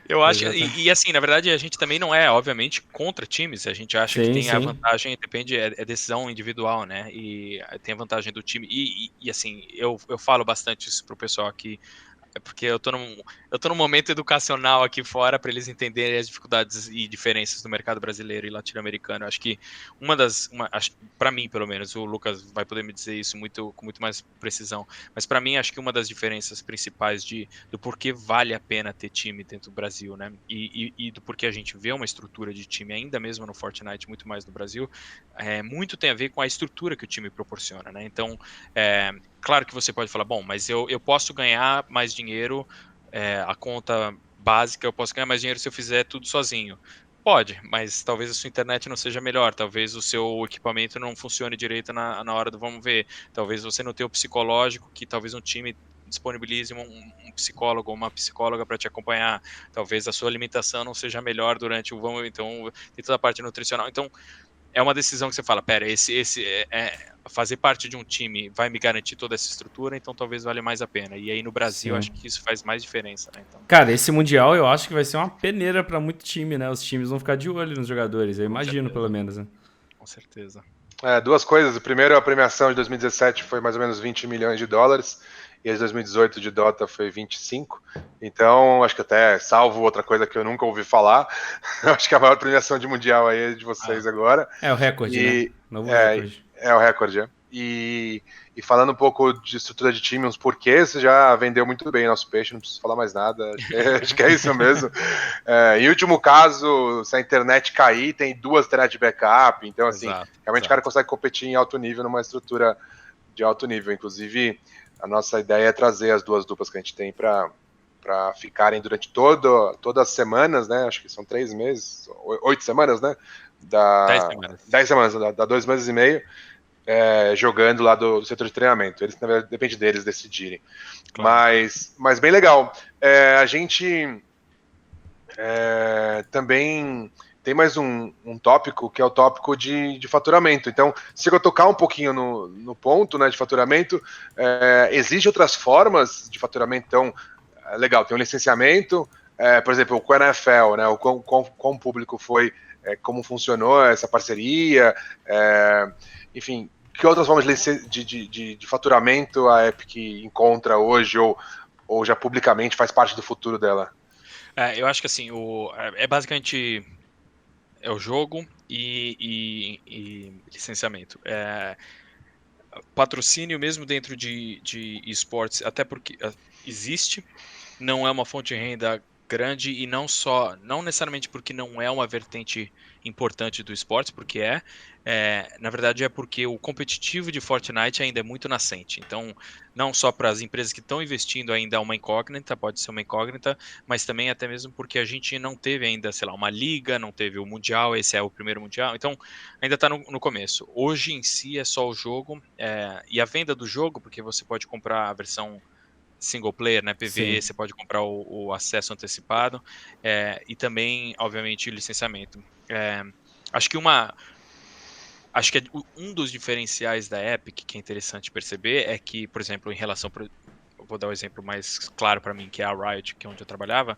Eu acho, Exatamente. e assim, na verdade, a gente também não é, obviamente, contra times. A gente acha que Sim, tem a sim. vantagem, depende, é decisão individual, né? E tem a vantagem do time. E assim, eu falo bastante isso pro pessoal aqui. É porque eu tô num momento educacional aqui fora para eles entenderem as dificuldades e diferenças do mercado brasileiro e latino-americano. Acho que para mim, pelo menos, o Lucas vai poder me dizer isso com muito mais precisão, mas para mim, acho que uma das diferenças principais do porquê vale a pena ter time dentro do Brasil, né? E do porquê a gente vê uma estrutura de time, ainda mesmo no Fortnite, muito mais no Brasil, muito tem a ver com a estrutura que o time proporciona, né? Então, é, claro que você pode falar, bom, mas eu posso ganhar mais dinheiro, a conta básica, eu posso ganhar mais dinheiro se eu fizer tudo sozinho. Pode, mas talvez a sua internet não seja melhor, talvez o seu equipamento não funcione direito na hora do vamos ver, talvez você não tenha o psicológico que talvez um time disponibilize um psicólogo ou uma psicóloga para te acompanhar, talvez a sua alimentação não seja melhor durante o vamos, então tem toda a parte nutricional. Então, é uma decisão que você fala, pera, fazer parte de um time vai me garantir toda essa estrutura, então talvez valha mais a pena. E aí no Brasil Sim. acho que isso faz mais diferença, né? Então, Cara, esse Mundial eu acho que vai ser uma peneira pra muito time, né? Os times vão ficar de olho nos jogadores, eu com imagino, pelo certeza, menos, né? com certeza. duas coisas. O primeiro, a premiação de 2017 foi mais ou menos 20 milhões de dólares e a de 2018 de Dota foi 25. Então, acho que até, salvo outra coisa que eu nunca ouvi falar, acho que a maior premiação de Mundial aí é de Ah, vocês agora. É o recorde, né? E Novo é, recorde. é o recorde, é. E falando um pouco de estrutura de time, uns porquês, você já vendeu muito bem nosso peixe, não preciso falar mais nada, acho que é isso mesmo. Em último caso, se a internet cair, tem 2 TB de backup, então assim, exato, realmente o cara exato. consegue competir em alto nível numa estrutura de alto nível. Inclusive, a nossa ideia é trazer as 2 duplas que a gente tem para ficarem durante todas as semanas, né? Acho que são 3 meses, 8 semanas, né? 10 semanas. 10 semanas, dá 2 meses e meio, jogando lá do setor de treinamento. Eles, na verdade, depende deles decidirem. Claro. Mas bem legal. A gente também tem mais um tópico, que é o tópico de faturamento. Então, se eu tocar um pouquinho no ponto, né, de faturamento, existem outras formas de faturamento. Então, legal, tem um licenciamento, por exemplo, com a NFL, né, o quão público foi, como funcionou essa parceria, enfim, que outras formas de faturamento a Epic encontra hoje ou já publicamente faz parte do futuro dela? Eu acho que assim, basicamente é o jogo e licenciamento. Patrocínio mesmo dentro de esportes, até porque existe, não é uma fonte de renda grande e não necessariamente porque não é uma vertente importante do esporte, porque na verdade é porque o competitivo de Fortnite ainda é muito nascente. Então, não só para as empresas que estão investindo ainda é uma incógnita, pode ser uma incógnita, mas também até mesmo porque a gente não teve ainda, sei lá, uma liga, não teve o Mundial, esse é o primeiro Mundial, então ainda está no começo. Hoje em si é só o jogo, e a venda do jogo, porque você pode comprar a versão single player, né, PvE, Sim. você pode comprar o acesso antecipado, e também, obviamente, o licenciamento. Acho que acho que um dos diferenciais da Epic que é interessante perceber é que, por exemplo, em relação, vou dar o exemplo mais claro para mim, que é a Riot, que é onde eu trabalhava,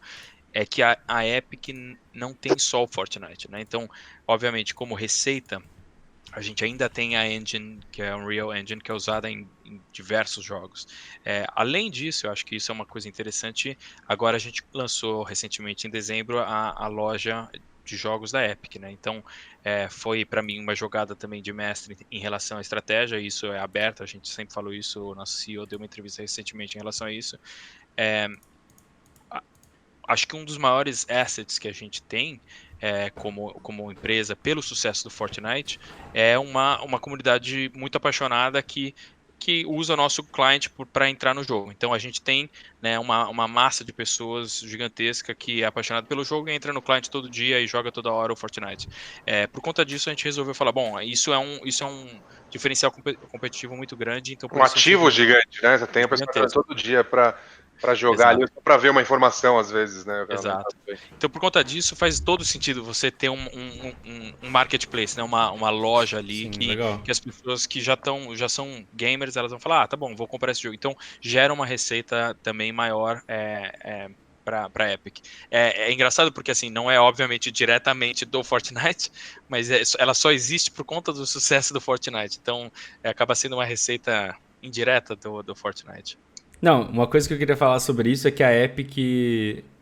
é que a Epic não tem só o Fortnite, né? Então, obviamente, como receita, a gente ainda tem a engine, que é a Unreal Engine, que é usada em diversos jogos. Além disso, eu acho que isso é uma coisa interessante. Agora a gente lançou recentemente, em dezembro, a loja de jogos da Epic, né? Então, foi para mim uma jogada também de mestre em relação à estratégia. Isso é aberto, a gente sempre falou isso. O nosso CEO deu uma entrevista recentemente em relação a isso. Acho que um dos maiores assets que a gente tem como empresa pelo sucesso do Fortnite é uma comunidade muito apaixonada que usa o nosso client para entrar no jogo. Então a gente tem, né, uma massa de pessoas gigantesca que é apaixonada pelo jogo e entra no client todo dia e joga toda hora o Fortnite. Por conta disso a gente resolveu falar, bom, isso é um diferencial competitivo muito grande, então por Um isso a gente ativo resolveu. gigante, né? Você tem a pessoa Gigantesco. todo dia para jogar Exato. ali, só para ver uma informação às vezes, né? Exato. Então, por conta disso, faz todo sentido você ter um marketplace, né? Uma loja ali Sim, que legal. as pessoas que já são gamers, elas vão falar, tá bom, vou comprar esse jogo. Então, gera uma receita também maior para Epic. É engraçado porque, assim, não é obviamente diretamente do Fortnite, mas ela só existe por conta do sucesso do Fortnite. Então, acaba sendo uma receita indireta do Fortnite. Não, uma coisa que eu queria falar sobre isso é que a Epic,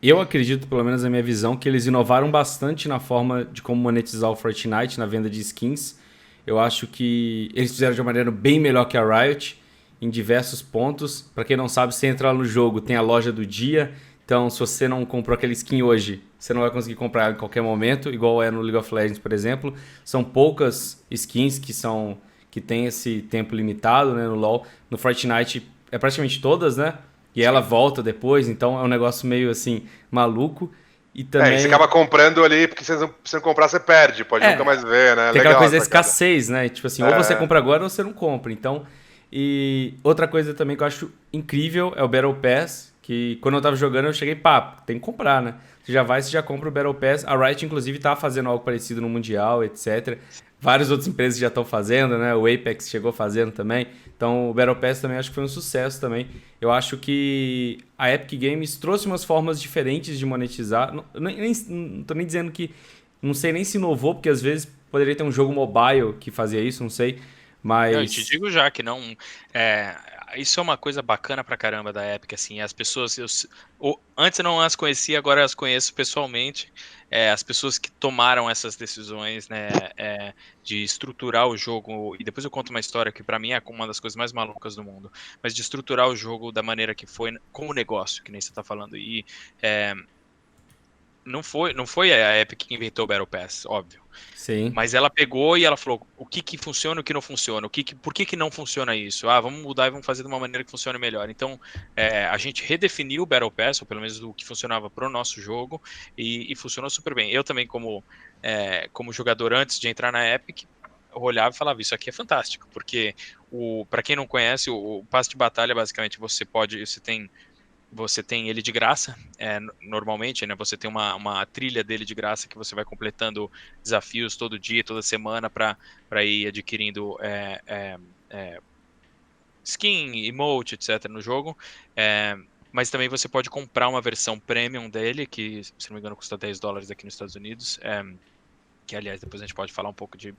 eu acredito, pelo menos na minha visão, que eles inovaram bastante na forma de como monetizar o Fortnite, na venda de skins. Eu acho que eles fizeram de uma maneira bem melhor que a Riot, em diversos pontos. Pra quem não sabe, você entra lá no jogo, tem a loja do dia. Então, se você não comprou aquela skin hoje, você não vai conseguir comprar ela em qualquer momento, igual é no League of Legends, por exemplo. São poucas skins que tem esse tempo limitado, né, no LoL. No Fortnite é praticamente todas, né? E ela volta depois, então é um negócio meio assim, maluco. E E você também. acaba comprando ali, porque se você não comprar, você perde, pode nunca mais ver, né? Tem aquela Legal coisa da essa sacada. escassez, né? Tipo assim, ou você É, compra agora ou você não compra. Então. E outra coisa também que eu acho incrível é o Battle Pass, que quando eu tava jogando eu cheguei, pá, tem que comprar, né? Você já vai, você já compra o Battle Pass. A Riot, inclusive, tá fazendo algo parecido no Mundial, etc. Várias outras empresas já estão fazendo, né? O Apex chegou fazendo também. Então o Battle Pass também acho que foi um sucesso também. Eu acho que a Epic Games trouxe umas formas diferentes de monetizar. Não tô nem dizendo que... Não sei nem se inovou, porque às vezes poderia ter um jogo mobile que fazia isso, não sei. Não, eu te Mas digo já que não. é, Isso é uma coisa bacana pra caramba da Epic, assim, as pessoas, antes eu não as conhecia, agora eu as conheço pessoalmente. As pessoas que tomaram essas decisões, né, de estruturar o jogo, e depois eu conto uma história que pra mim é uma das coisas mais malucas do mundo, mas de estruturar o jogo da maneira que foi, como negócio, que nem você tá falando. E é, não foi a Epic que inventou o Battle Pass, óbvio. sim, Mas ela pegou e ela falou o que funciona e o que não funciona, por que não funciona isso? Ah, vamos mudar e vamos fazer de uma maneira que funcione melhor. Então, a gente redefiniu o Battle Pass, ou pelo menos o que funcionava para o nosso jogo, e funcionou super bem. Eu também, como jogador, antes de entrar na Epic, eu olhava e falava, isso aqui é fantástico, porque para quem não conhece, o passe de batalha, basicamente, você tem ele de graça, normalmente, né? Você tem uma trilha dele de graça que você vai completando desafios todo dia, toda semana, para ir adquirindo skin, emote, etc. no jogo. Mas também você pode comprar uma versão premium dele, que, se não me engano, custa $10 aqui nos Estados Unidos. Que aliás depois a gente pode falar um pouco de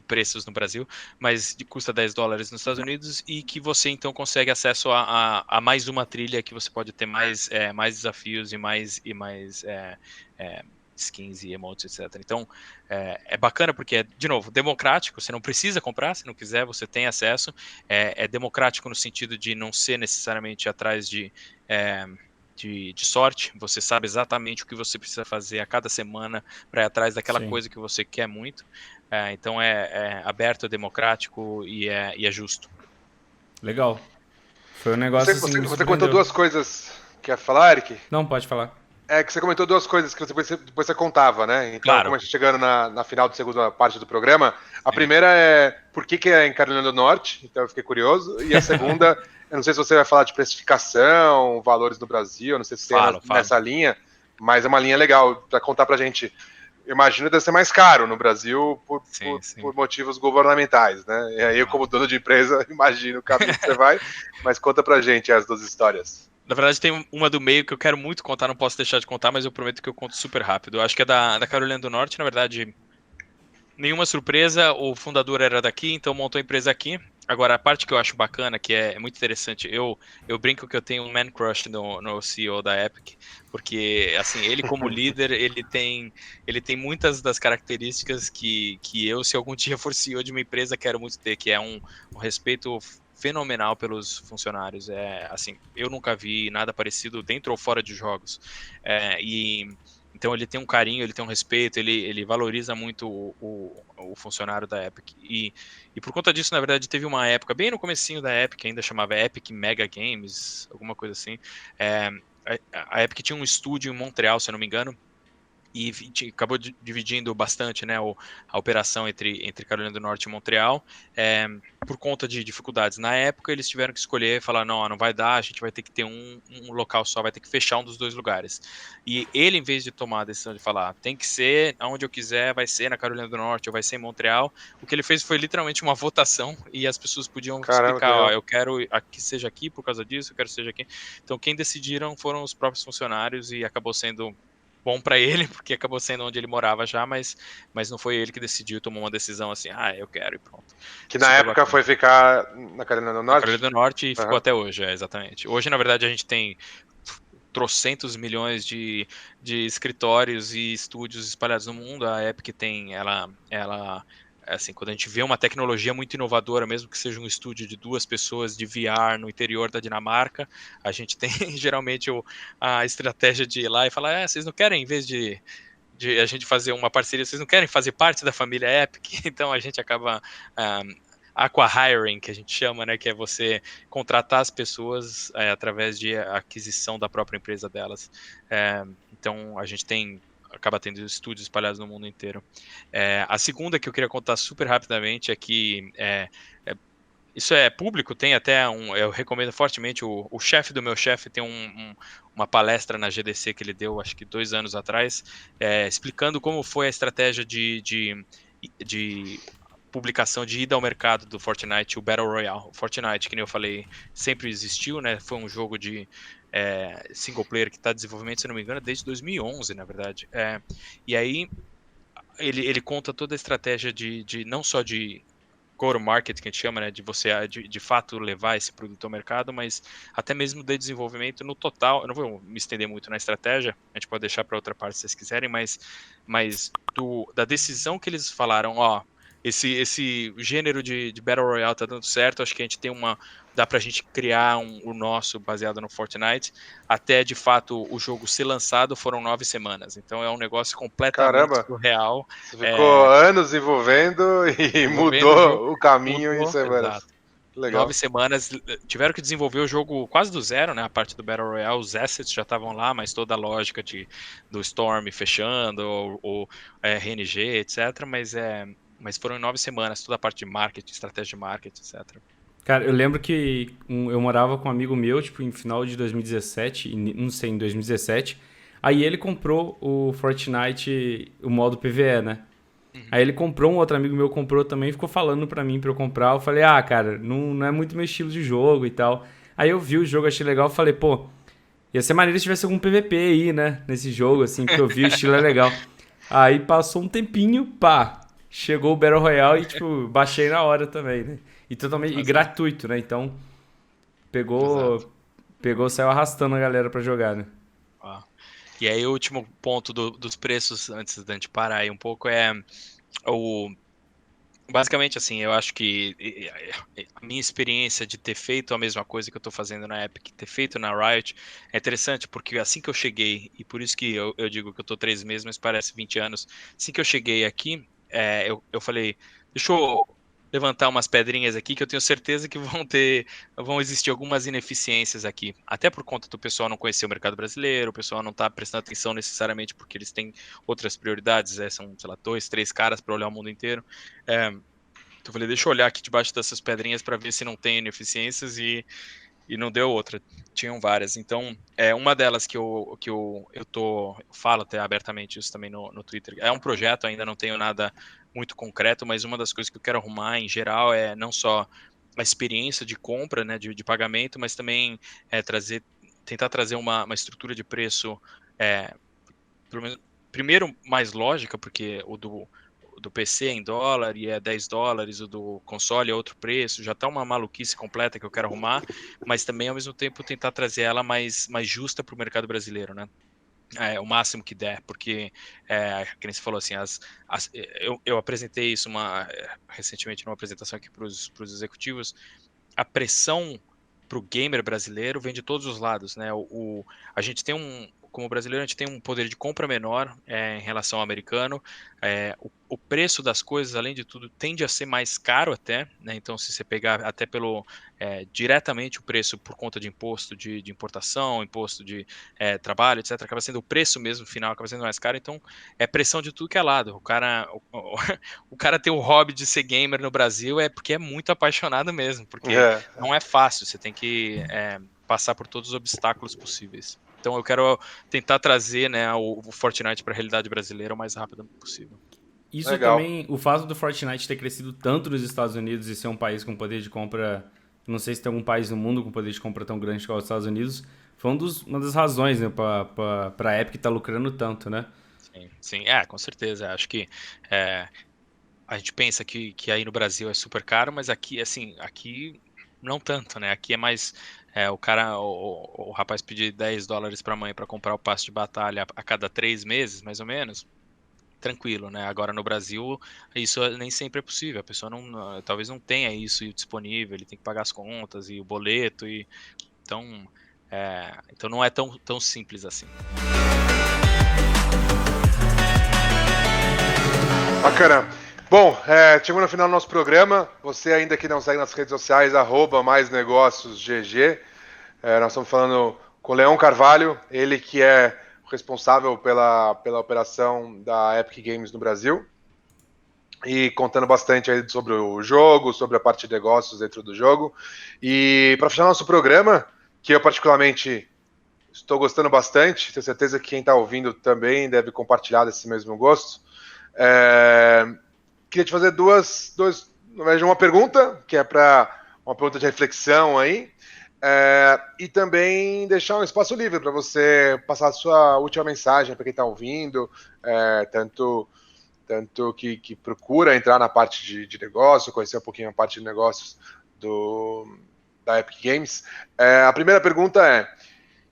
preços no Brasil, mas custa $10 nos Estados Unidos e que você então consegue acesso a mais uma trilha que você pode ter mais desafios e mais skins e emotes, etc. Então é bacana porque de novo, democrático, você não precisa comprar, se não quiser, você tem acesso, é democrático no sentido de não ser necessariamente atrás de sorte, você sabe exatamente o que você precisa fazer a cada semana para ir atrás daquela sim. coisa que você quer muito. Então é aberto, é democrático e é justo. Legal. Foi um Você, negócio assim, você, me você comentou surpreendeu. duas coisas. Quer falar, Eric? Não, pode falar. É que você comentou duas coisas que depois você contava, né? Então, Claro. como a gente chegando na final da segunda parte do programa, a Sim. primeira é por que é em Carolina do Norte, então eu fiquei curioso. E a segunda, eu não sei se você vai falar de precificação, valores no Brasil, eu não sei se tem Falo. nessa linha, mas é uma linha legal para contar pra gente imagino que deve ser mais caro no Brasil Sim. por motivos governamentais, né? E aí eu, como dono de empresa, imagino o caminho que você vai, mas conta pra gente as duas histórias. Na verdade, tem uma do meio que eu quero muito contar, não posso deixar de contar, mas eu prometo que eu conto super rápido. Eu acho que é da Carolina do Norte, na verdade, nenhuma surpresa, o fundador era daqui, então montou a empresa aqui. Agora, a parte que eu acho bacana, que é muito interessante, eu brinco que eu tenho um man crush no CEO da Epic, porque, assim, ele como líder, ele tem muitas das características que eu, se algum dia for CEO de uma empresa, quero muito ter, que é um respeito fenomenal pelos funcionários. Assim, eu nunca vi nada parecido dentro ou fora de jogos. Então ele tem um carinho, ele tem um respeito, ele valoriza muito o funcionário da Epic. E por conta disso, na verdade, teve uma época, bem no comecinho da Epic, ainda chamava Epic Mega Games, alguma coisa assim. É, a Epic tinha um estúdio em Montreal, se eu não me engano, e acabou dividindo bastante, né, a operação entre Carolina do Norte e Montreal, por conta de dificuldades. Na época, eles tiveram que escolher, falar, não vai dar, a gente vai ter que ter um local só, vai ter que fechar um dos dois lugares. E ele, em vez de tomar a decisão de falar, tem que ser onde eu quiser, vai ser na Carolina do Norte ou vai ser em Montreal, o que ele fez foi literalmente uma votação e as pessoas podiam Caramba, que explicar, legal. eu quero que seja aqui por causa disso, eu quero que seja aqui. Então, quem decidiram foram os próprios funcionários e acabou sendo bom para ele, porque acabou sendo onde ele morava já, mas não foi ele que decidiu, tomou uma decisão assim, eu quero e pronto. Que na Super época bacana. foi ficar na Carolina do Na Carolina Norte? do Norte e ficou Aham. até hoje, exatamente. Hoje, na verdade, a gente tem trocentos milhões de escritórios e estúdios espalhados no mundo. A Epic tem, assim, quando a gente vê uma tecnologia muito inovadora, mesmo que seja um estúdio de 2 pessoas de VR no interior da Dinamarca, a gente tem geralmente a estratégia de ir lá e falar, vocês não querem, em vez de a gente fazer uma parceria, vocês não querem fazer parte da família Epic? Então a gente acaba aqua-hiring, que a gente chama, né, que é você contratar as pessoas através de aquisição da própria empresa delas. Então a gente acaba tendo estúdios espalhados no mundo inteiro. A segunda que eu queria contar super rapidamente é que isso é público, tem até eu recomendo fortemente, o chefe do meu chefe tem uma palestra na GDC que ele deu, acho que 2 anos atrás, explicando como foi a estratégia de publicação de ida ao mercado do Fortnite, o Battle Royale. O Fortnite, que nem eu falei, sempre existiu, né? Foi um jogo de single player que está em desenvolvimento, se não me engano, desde 2011, na verdade. E aí ele conta toda a estratégia de não só de go-to-market, que a gente chama, né, de você de fato levar esse produto ao mercado, mas até mesmo de desenvolvimento no total. Eu não vou me estender muito na estratégia, a gente pode deixar para outra parte se vocês quiserem, mas da decisão que eles falaram, esse gênero de Battle Royale tá dando certo, acho que a gente tem dá pra gente criar o nosso baseado no Fortnite, até de fato o jogo ser lançado foram 9 semanas, então é um negócio completamente Caramba, surreal, você ficou anos envolvendo e desenvolvendo o jogo, mudou o caminho em mudou, semanas. exato. Que 9 legal. semanas, tiveram que desenvolver o jogo quase do zero, né? A parte do Battle Royale, os assets já estavam lá, mas toda a lógica do Storm fechando, o RNG, etc. Mas foram em 9 semanas, toda a parte de marketing, estratégia de marketing, etc. Cara, eu lembro que eu morava com um amigo meu, tipo, em final de 2017, não sei, em 2017. Aí ele comprou o Fortnite, o modo PvE, né? Uhum. Aí ele comprou, um outro amigo meu comprou também, ficou falando pra mim pra eu comprar. Eu falei, cara, não é muito meu estilo de jogo e tal. Aí eu vi o jogo, achei legal, falei, pô, ia ser maneiro se tivesse algum PVP aí, né? Nesse jogo, assim, porque eu vi o estilo é legal. Aí passou um tempinho, pá, chegou o Battle Royale e, tipo, baixei na hora também, né? E totalmente Exato, gratuito, né? Então, exato. saiu arrastando a galera pra jogar, né? Ó. E aí o último ponto dos preços, antes da gente parar aí um pouco, o basicamente, assim, eu acho que a minha experiência de ter feito a mesma coisa que eu estou fazendo na Epic, ter feito na Riot, é interessante, porque assim que eu cheguei, e por isso que eu digo que eu estou 3 meses, mas parece 20 anos, assim que eu cheguei aqui, eu falei, deixa eu levantar umas pedrinhas aqui que eu tenho certeza que vão existir algumas ineficiências aqui, até por conta do pessoal não conhecer o mercado brasileiro, o pessoal não está prestando atenção necessariamente porque eles têm outras prioridades, são, sei lá, 2, 3 caras para olhar o mundo inteiro. Então eu falei, deixa eu olhar aqui debaixo dessas pedrinhas para ver se não tem ineficiências e não deu outra. Tinham várias. Então, uma delas que eu falo até abertamente isso também no Twitter. É um projeto, ainda não tenho nada muito concreto, mas uma das coisas que eu quero arrumar em geral é não só a experiência de compra, né, de pagamento, mas também tentar trazer uma estrutura de preço, pelo menos, primeiro mais lógica, porque o do PC é em dólar e é $10, o do console é outro preço, já tá uma maluquice completa que eu quero arrumar, mas também ao mesmo tempo tentar trazer ela mais justa para o mercado brasileiro, né? O máximo que der, porque, que nem você falou assim, eu apresentei isso recentemente numa apresentação aqui para os executivos, a pressão para o gamer brasileiro vem de todos os lados, né? A gente tem como brasileiro, a gente tem um poder de compra menor em relação ao americano. O preço das coisas, além de tudo, tende a ser mais caro até, né? Então, se você pegar até diretamente o preço por conta de imposto de importação, imposto de trabalho, etc., acaba sendo o preço mesmo final, acaba sendo mais caro. Então, é pressão de tudo que é lado. O cara ter o hobby de ser gamer no Brasil é porque é muito apaixonado mesmo, porque não é fácil, você tem que passar por todos os obstáculos possíveis. Então eu quero tentar trazer, né, o Fortnite para a realidade brasileira o mais rápido possível. Isso Legal. também, o fato do Fortnite ter crescido tanto nos Estados Unidos e ser um país com poder de compra, não sei se tem algum país no mundo com poder de compra tão grande como os Estados Unidos, foi uma das razões, né, pra Epic estar lucrando tanto, né? Sim, com certeza. Acho que a gente pensa que aí no Brasil é super caro, mas aqui, assim, aqui não tanto, né? Aqui é mais o rapaz pedir $10 para a mãe para comprar o passe de batalha a cada 3 meses, mais ou menos. Tranquilo, né? Agora no Brasil isso nem sempre é possível. A pessoa talvez não tenha isso disponível. Ele tem que pagar as contas e o boleto então não é tão simples assim. Bacana. Bom, chegou no final do nosso programa. Você ainda que não segue nas redes sociais, @maisnegóciosgg. Nós estamos falando com o Leão Carvalho, ele que é responsável pela operação da Epic Games no Brasil. E contando bastante aí sobre o jogo, sobre a parte de negócios dentro do jogo. E para fechar nosso programa, que eu particularmente estou gostando bastante, tenho certeza que quem está ouvindo também deve compartilhar desse mesmo gosto. Queria te fazer na verdade, uma pergunta, que é para uma pergunta de reflexão aí, e também deixar um espaço livre para você passar a sua última mensagem para quem está ouvindo, tanto que procura entrar na parte de negócio, conhecer um pouquinho a parte de negócios da Epic Games. A primeira pergunta é: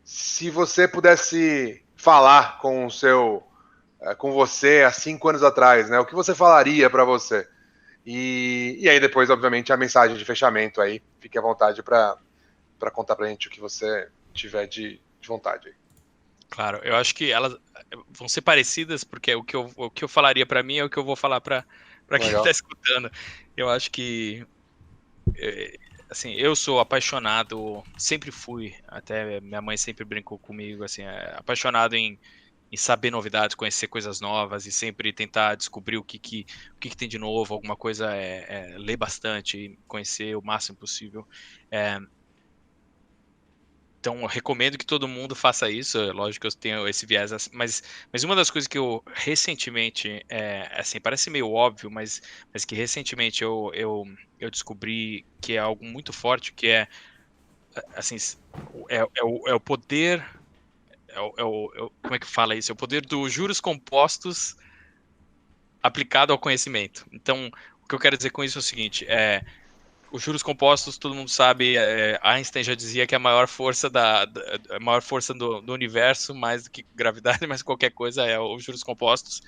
se você pudesse falar com você há 5 anos atrás, né? O que você falaria para você? E aí depois, obviamente, a mensagem de fechamento aí. Fique à vontade para contar pra gente o que você tiver de vontade aí. Claro, eu acho que elas vão ser parecidas, porque o que eu falaria para mim é o que eu vou falar para quem está escutando. Eu acho que assim, eu sou apaixonado, sempre fui, até minha mãe sempre brincou comigo, assim, apaixonado em saber novidades, conhecer coisas novas e sempre tentar descobrir o que tem de novo, alguma coisa, ler bastante, conhecer o máximo possível. Então, eu recomendo que todo mundo faça isso. Lógico que eu tenho esse viés, mas uma das coisas que eu recentemente, assim, parece meio óbvio, mas que recentemente eu descobri que é algo muito forte, que assim, é o poder, como é que fala isso? É o poder dos juros compostos aplicado ao conhecimento. Então, o que eu quero dizer com isso é o seguinte: os juros compostos, todo mundo sabe, Einstein já dizia que a maior força a maior força do universo, mais do que gravidade, mais qualquer coisa, é os juros compostos.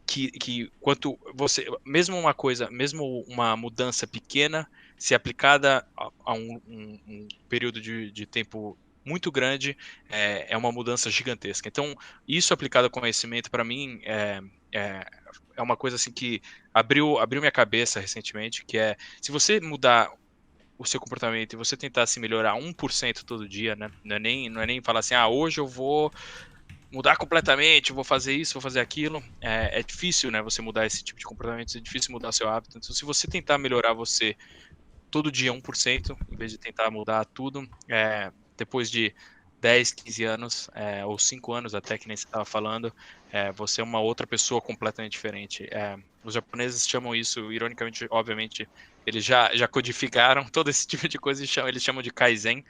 Que quanto você, mesmo uma mudança pequena, se aplicada a um período de tempo muito grande, é uma mudança gigantesca. Então, isso aplicado ao conhecimento, para mim, é uma coisa assim que abriu minha cabeça recentemente, que se você mudar o seu comportamento e você tentar se melhorar 1% todo dia, né? Não é nem falar assim, hoje eu vou mudar completamente, vou fazer isso, vou fazer aquilo. É difícil, né, você mudar esse tipo de comportamento, é difícil mudar seu hábito. Então, se você tentar melhorar você todo dia 1%, em vez de tentar mudar tudo. Depois de 10, 15 anos, ou 5 anos até, que nem você estava falando, você é uma outra pessoa completamente diferente. Os japoneses chamam isso, ironicamente, obviamente, eles já codificaram todo esse tipo de coisa, eles chamam de Kaizen.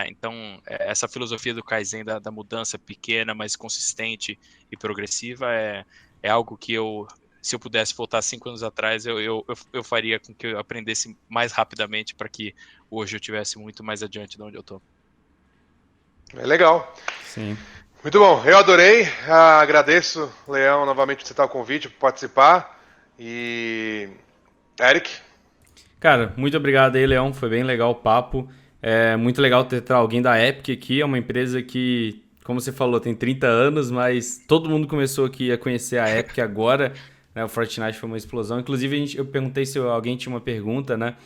Então, essa filosofia do Kaizen, da mudança pequena, mas consistente e progressiva, é algo que se eu pudesse voltar 5 anos atrás, eu faria com que eu aprendesse mais rapidamente para que hoje eu estivesse muito mais adiante de onde eu estou. É legal. Sim. Muito bom, eu adorei. Agradeço, Leão, novamente por aceitar o convite, por participar. E Eric? Cara, muito obrigado aí, Leão. Foi bem legal o papo. É muito legal ter alguém da Epic aqui. É uma empresa que, como você falou, tem 30 anos, mas todo mundo começou aqui a conhecer a Epic agora. Né? O Fortnite foi uma explosão. Inclusive, eu perguntei se alguém tinha uma pergunta, né?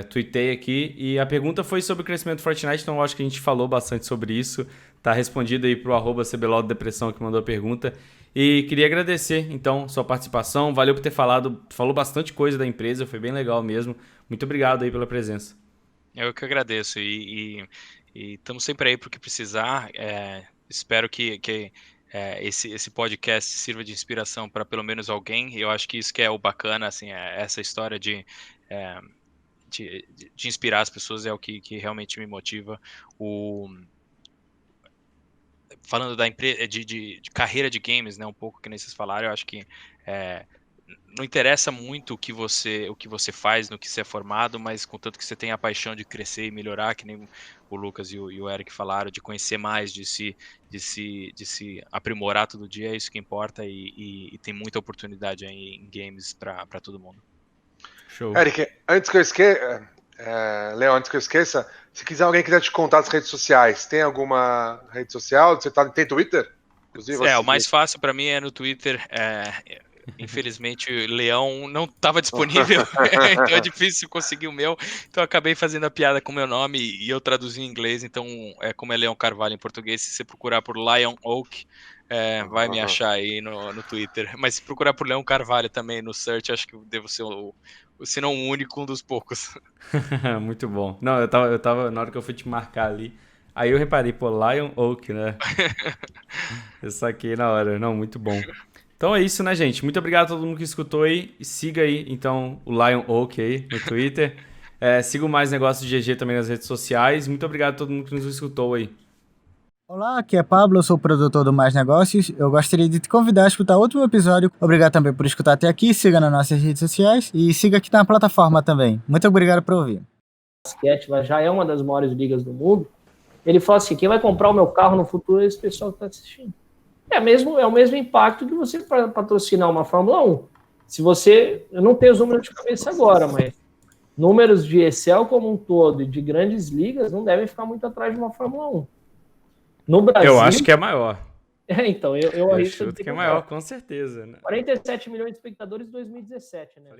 Tuitei aqui. E a pergunta foi sobre o crescimento do Fortnite, então eu acho que a gente falou bastante sobre isso. Tá respondido aí pro @CBLODepressão que mandou a pergunta. E queria agradecer, então, sua participação. Valeu por ter falou bastante coisa da empresa, foi bem legal mesmo. Muito obrigado aí pela presença. Eu que agradeço e estamos sempre aí para o que precisar. Espero que esse podcast sirva de inspiração para pelo menos alguém. Eu acho que isso que é o bacana, assim, essa história de inspirar as pessoas é o que realmente me motiva. Falando da empresa de carreira de games, né, um pouco que nem vocês falaram, eu acho que não interessa muito o que você faz, no que você é formado, mas contanto que você tenha a paixão de crescer e melhorar, que nem o Lucas e o Eric falaram, de conhecer mais, de se aprimorar todo dia, é isso que importa e tem muita oportunidade aí em games para todo mundo. Show. Eric, antes que eu esqueça, Leão, antes que eu esqueça, se alguém quiser te contar as redes sociais, tem alguma rede social? Você tem Twitter? Inclusive, o mais fácil para mim é no Twitter. Infelizmente, Leão não estava disponível, então é difícil conseguir o meu. Então, eu acabei fazendo a piada com o meu nome e eu traduzi em inglês. Então, como é Leão Carvalho em português, se você procurar por Lion Oak, vai me achar aí no Twitter. Mas se procurar por Leão Carvalho também no search, acho que eu devo ser se não o único, um dos poucos. Muito bom. Não, eu tava, na hora que eu fui te marcar ali, aí eu reparei, pô, Lion Oak, né? Eu saquei na hora. Não, muito bom. Então é isso, né, gente? Muito obrigado a todo mundo que escutou aí. Siga aí, então, o Lion Oak aí no Twitter. Siga o Mais Negócios de GG também nas redes sociais. Muito obrigado a todo mundo que nos escutou aí. Olá, aqui é Pablo, eu sou o produtor do Mais Negócios. Eu gostaria de te convidar a escutar outro episódio. Obrigado também por escutar até aqui. Siga nas nossas redes sociais e siga aqui na plataforma também. Muito obrigado por ouvir. O basquete já é uma das maiores ligas do mundo. Ele fala assim, quem vai comprar o meu carro no futuro é esse pessoal que está assistindo. É o mesmo impacto que você patrocinar uma Fórmula 1. Eu não tenho os números de cabeça agora, mas números de Excel como um todo e de grandes ligas não devem ficar muito atrás de uma Fórmula 1. No Brasil... Eu acho que é maior. Então, eu chuto que é maior, com certeza. Né? 47 milhões de espectadores em 2017, né?